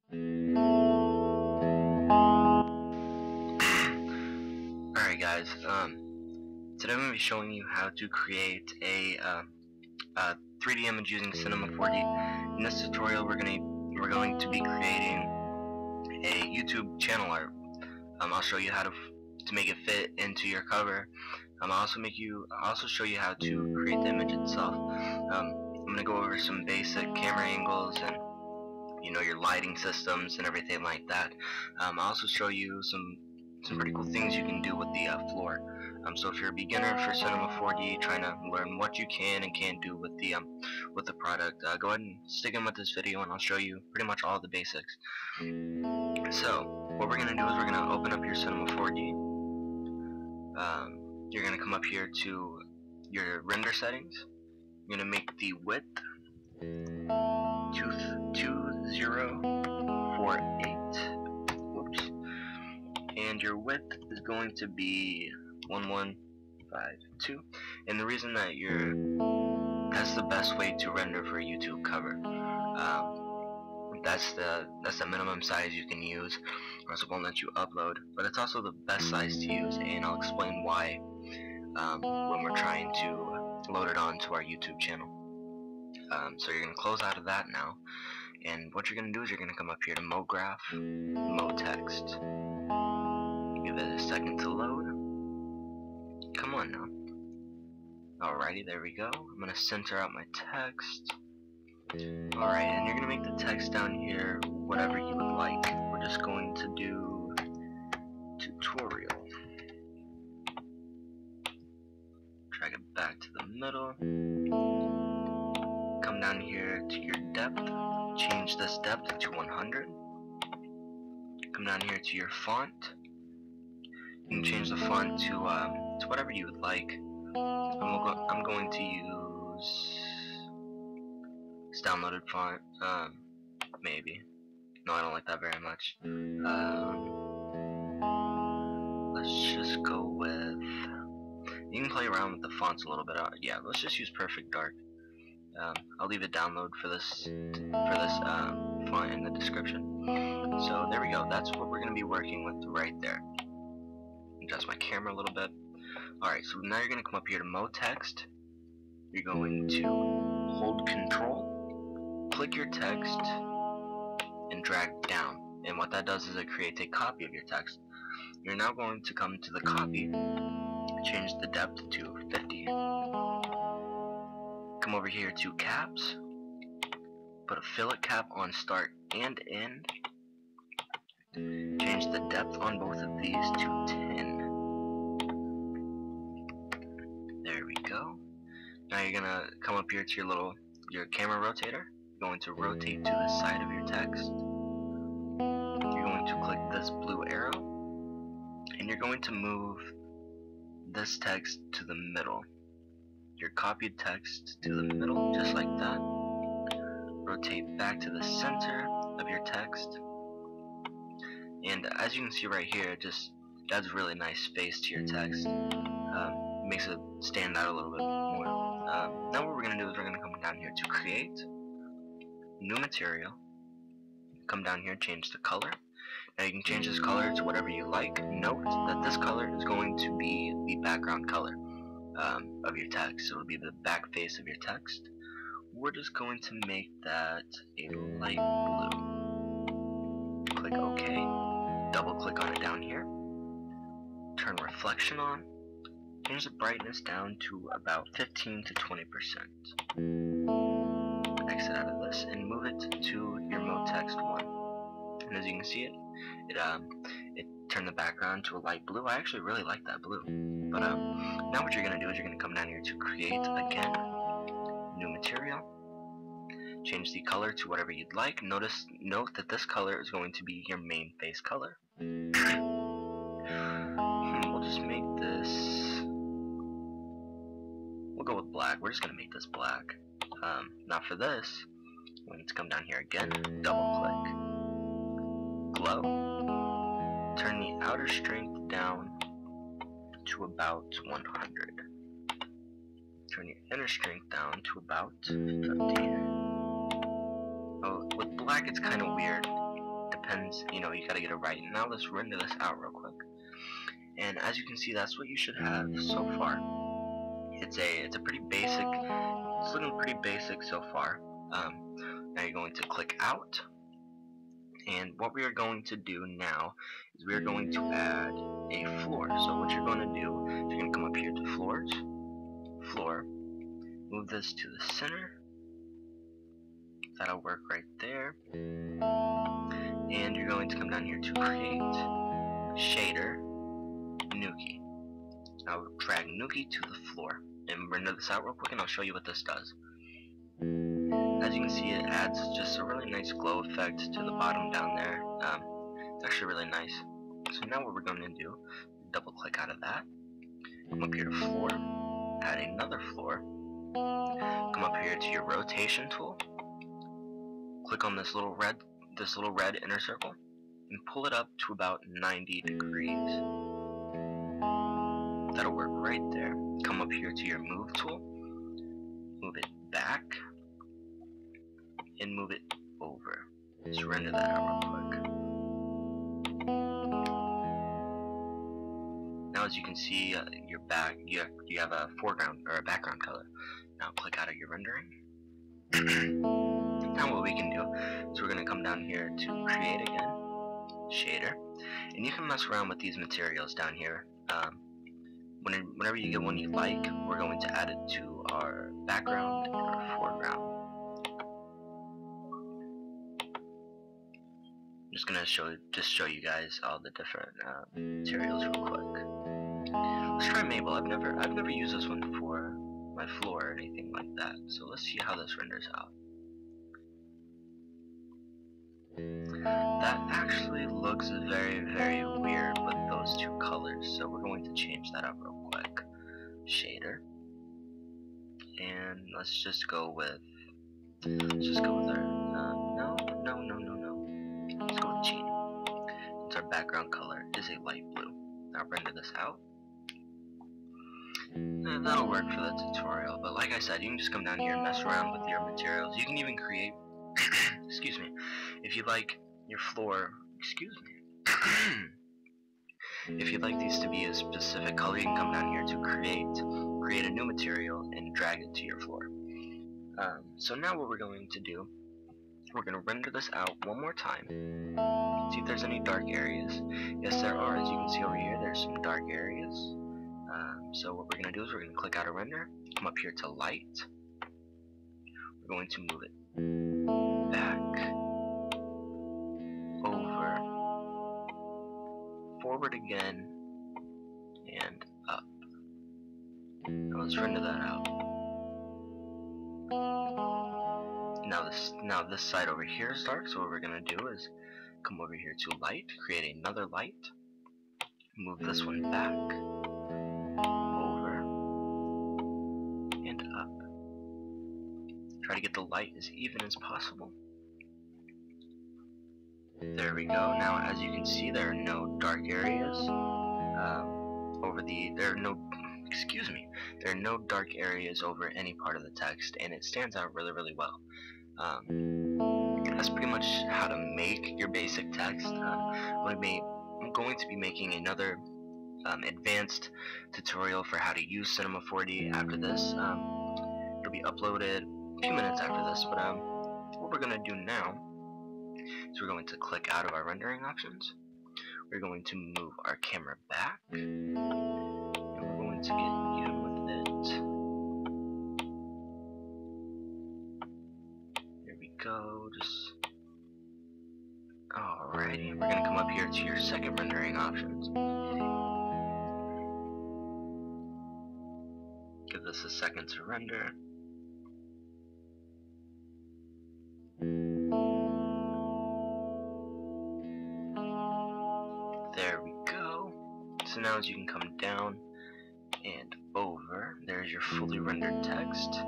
Alright guys, today I'm going to be showing you how to create a 3D image using Cinema 4D. In this tutorial we're going to be creating a YouTube channel art. I'll show you how to make it fit into your cover. I'll also show you how to create the image itself. I'm going to go over some basic camera angles and your lighting systems and everything like that. I'll also show you some pretty cool things you can do with the floor. So if you're a beginner for Cinema 4D, trying to learn what you can and can't do with the product, go ahead and stick in with this video and I'll show you pretty much all the basics. So what we're going to do is we're going to open up your Cinema 4D. You're going to come up here to your render settings. You're going to make the width 2048. Whoops. And your width is going to be 1152. And the reason that that's the best way to render for a YouTube cover. That's the minimum size you can use, or else it won't let you upload. But it's also the best size to use, and I'll explain why when we're trying to load it onto our YouTube channel. So you're going to close out of that now, and what you're going to do is you're going to come up here to MoGraph, MoText. Give it a second to load. Come on now. Alrighty, there we go. I'm going to center out my text. Alright, and you're going to make the text down here whatever you would like. We're just going to do tutorial. Drag it back to the middle. Come down here to your depth. Change this depth to 100. Come down here to your font. You can change the font to whatever you would like. I'm going to use this downloaded font. Maybe. No, I don't like that very much. Let's just go with. You can play around with the fonts a little bit. Yeah, let's just use Perfect Dark. I'll leave a download for this font in the description. So there we go. That's what we're going to be working with right there. Adjust my camera a little bit. Alright, so now you're going to come up here to MoText. You're going to hold Control, click your text, and drag down. And what that does is it creates a copy of your text. You're now going to come to the copy, change the depth to 50. Come over here to caps, put a fillet cap on start and end. Change the depth on both of these to 10. There we go. Now you're gonna come up here to your camera rotator. You're going to rotate to the side of your text. You're going to click this blue arrow, and you're going to move this text to the middle. Your copied text to the middle, just like that. Rotate back to the center of your text. And as you can see right here, it just adds really nice space to your text. Makes it stand out a little bit more. Now what we're going to do is we're going to come down here to create, new material. Come down here, change the color. Now you can change this color to whatever you like. Note that this color is going to be the background color of your text. So it'll be the back face of your text. We're just going to make that a light blue. Click OK. Double click on it down here. Turn reflection on. Change the brightness down to about 15 to 20%. Exit out of this and move it to your MoText one. And as you can see it turned the background to a light blue. I actually really like that blue. But now what you're going to do is you're going to come down here to create again, new material. Change the color to whatever you'd like. Note that this color is going to be your main face color. We'll just make this. We'll go with black. We're just going to make this black. Now for this, we need to come down here again, double click, glow, turn the outer strength down to about 100. Turn your inner strength down to about 50. Oh, with black it's kind of weird. depends, you know, you gotta get it right. Now let's render this out real quick. And as you can see, that's what you should have so far. It's a pretty basic, it's looking pretty basic so far. Now you're going to click out, and what we are going to do now is we are going to add a floor. So what you're going to do is you're going to come up here to floors, floor, move this to the center. That'll work right there. And you're going to come down here to create shader Nuki. Now drag Nuki to the floor and render this out real quick, and I'll show you what this does. As you can see, it adds just a really nice glow effect to the bottom down there. It's actually really nice. So now what we're going to do, double click out of that, come up here to floor, add another floor, come up here to your rotation tool, click on this little red inner circle, and pull it up to about 90 degrees. That'll work right there. Come up here to your move tool, move it back, and move it over. Just render that out real quick. Now as you can see, your back, you have a foreground or a background color. Now click out of your rendering. Now what we can do is we're going to come down here to create again, shader, and you can mess around with these materials down here. Whenever you get one you like, we're going to add it to our background and our foreground. I'm just gonna show you guys all the different materials real quick. Let's try Maple. I've never used this one for my floor or anything like that. So let's see how this renders out. That actually looks very, very weird with those two colors, so we're going to change that up real quick. Shader, and let's just go with our no. Let's go with Gene. Since our background color is a light blue. Now render this out. And that'll work for the tutorial, but like I said, you can just come down here and mess around with your materials. You can even create excuse me, if you like your floor, if you'd like these to be a specific color, you can come down here to create a new material and drag it to your floor. So now what we're going to do, we're going to render this out one more time, see if there's any dark areas. Yes, there are. As you can see over here, there's some dark areas. So what we're going to do is we're going to click out of render, come up here to light, we're going to move it back, over, forward again, and up. Now let's render that out. Now this side over here is dark, so what we're gonna do is come over here to light, create another light, move this one back, over, and up. Try to get the light as even as possible. There we go. Now as you can see, there are no dark areas there are no dark areas over any part of the text, and it stands out really, really well. That's pretty much how to make your basic text. I'm going to be making another advanced tutorial for how to use Cinema 4D after this. It'll be uploaded a few minutes after this, but what we're going to do now is we're going to click out of our rendering options. We're going to move our camera back, and we're going to get even with it. There we go. Alrighty, we're going to come up here to your second rendering options. Give this a second to render. There we go. So now as you can come down and over, there's your fully rendered text.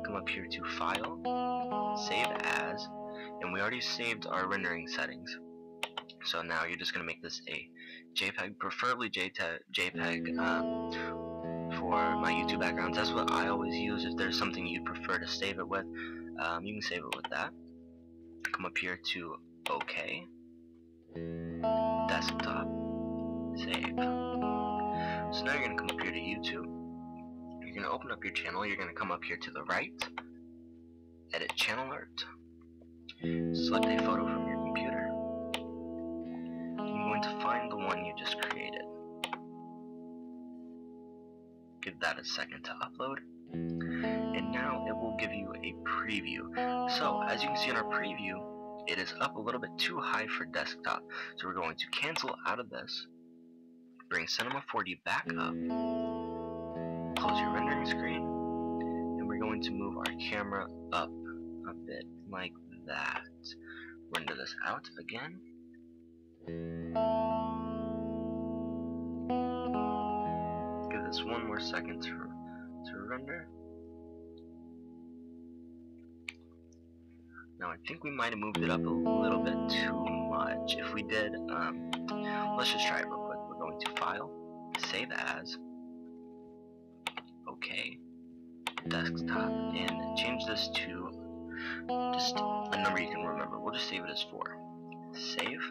Come up here to File, Save As, and we already saved our rendering settings. So now you're just going to make this a JPEG, preferably JPEG for my YouTube backgrounds. That's what I always use. If there's something you prefer to save it with, you can save it with that. Come up here to OK. gonna open up your channel. You're gonna come up here to the right, edit channel art, select a photo from your computer. You're going to find the one you just created. Give that a second to upload, and now it will give you a preview. So as you can see in our preview, it is up a little bit too high for desktop, so we're going to cancel out of this, bring Cinema 4D back up, close your rendering screen, and we're going to move our camera up a bit like that. Render this out again. Give this one more second to render. Now I think we might have moved it up a little bit too much. If we did, let's just try it real quick. We're going to File, Save As, OK, Desktop, and change this to just a number you can remember. We'll just save it as 4. Save.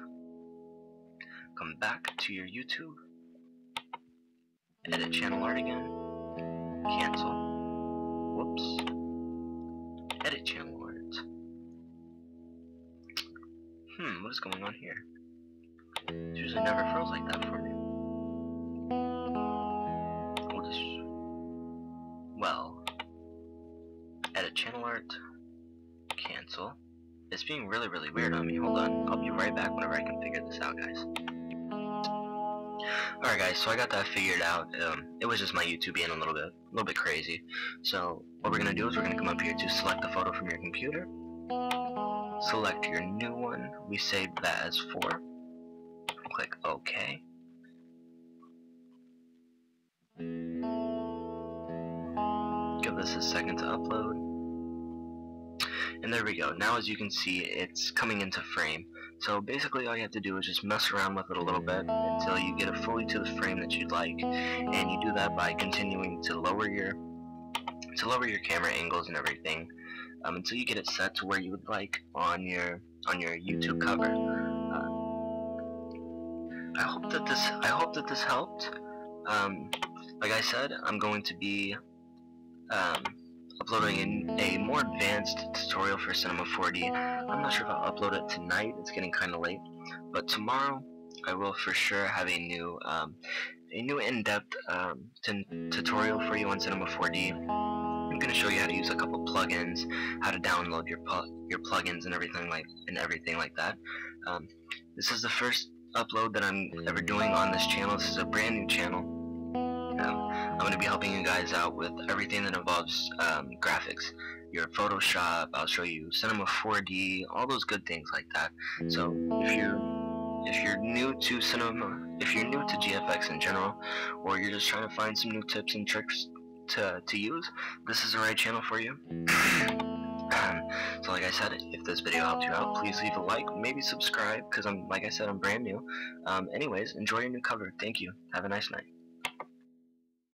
Come back to your YouTube. Edit channel art again. Cancel. Whoops. Edit channel art. What is going on here? It usually never froze like that for me. We'll just... well... edit channel art. Cancel. It's being really weird on me. Hold on. I'll be right back whenever I can figure this out, guys. Alright guys, so I got that figured out. It was just my YouTube being a little bit crazy. So what we're gonna do is we're gonna come up here to select the photo from your computer. Select your new one. We saved that as 4. Click OK. Give this a second to upload. And there we go. Now as you can see, it's coming into frame. So basically all you have to do is just mess around with it a little bit until you get it fully to the frame that you'd like. And you do that by continuing to lower your camera angles and everything until you get it set to where you would like on your YouTube cover. I hope that this helped. Like I said, I'm going to be uploading a more advanced tutorial for Cinema 4D. I'm not sure if I'll upload it tonight. It's getting kind of late, but tomorrow I will for sure have a new in-depth tutorial for you on Cinema 4D. I'm going to show you how to use a couple plugins, how to download your plugins and everything like that. This is the first upload that I'm ever doing on this channel. This is a brand new channel. I'm going to be helping you guys out with everything that involves graphics, your Photoshop. I'll show you Cinema 4D, all those good things like that. So if you're new to GFX in general, or you're just trying to find some new tips and tricks to use, this is the right channel for you. So like I said, if this video helped you out, please leave a like, maybe subscribe, because like I said, I'm brand new. Anyways, enjoy your new cover. Thank you. Have a nice night.